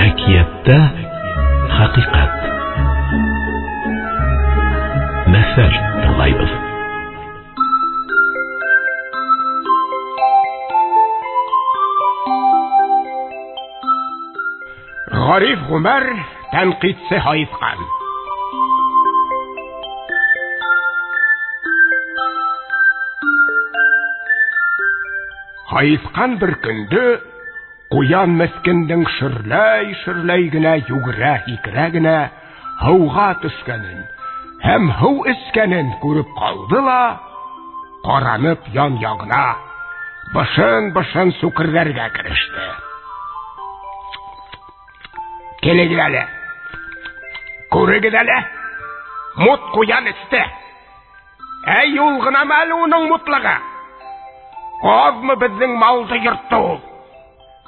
Әкиятта хакыйкать. Мәсәл тыңлайбыз. Гариф Гомәр тәнкыйтьсе Хаифкан. Хаифкан бер көндө куян мескендең шырлай генә югыра генә һауга төшкәнен һәм һау эскәнен күреп калды ла, каранып ян-ягына бышын сүкерләргә кереште. Келегез әле, күрегез әле, мут куян өсте. Әй ул гына мәл уның мутлыгы. Азмы безнең малды йортты ул.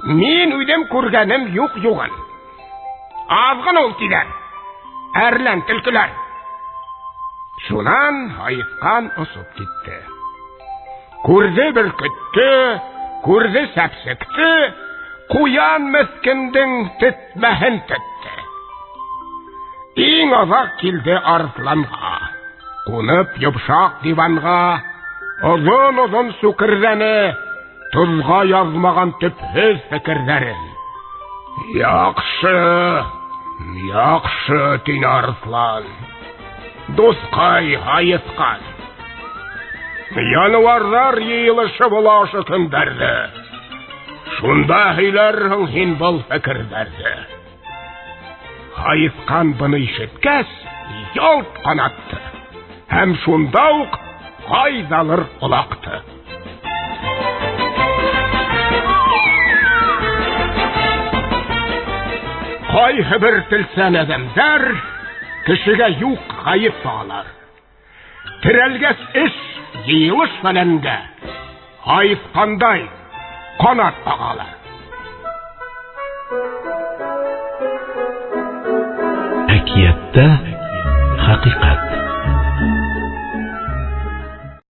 Мин үдем күргәнем юк-югын. Азгын ул тиләр. Әрлән төлкеләр. Шунан Хаифкан осып китте. Күрде бер көтте, күрде сәпсекте, куян мескендең тетмәһен тетте. Иң азак килде арсланга. Кунып йомшак диванга, озын сүкердәне, тузга язмаган төпһез фикерләрен. Яхшы, тине арслан. Дускай Хаифкан. Январлар йыелышы була ошо көндәрдә. Шунда һөйләрһең һин был фикерләрне. Хаифкан буны ишеткәч, ялт канатты. Һәм шунда ук кайдалыр кулакты. Кайһы бер телсән әдәмдәр кешегә юк гаеп салалар. Терәлгәс эш, йыелыш фәләнгә Хаифкандай канат кагалар. Әкиятта хакыйкать.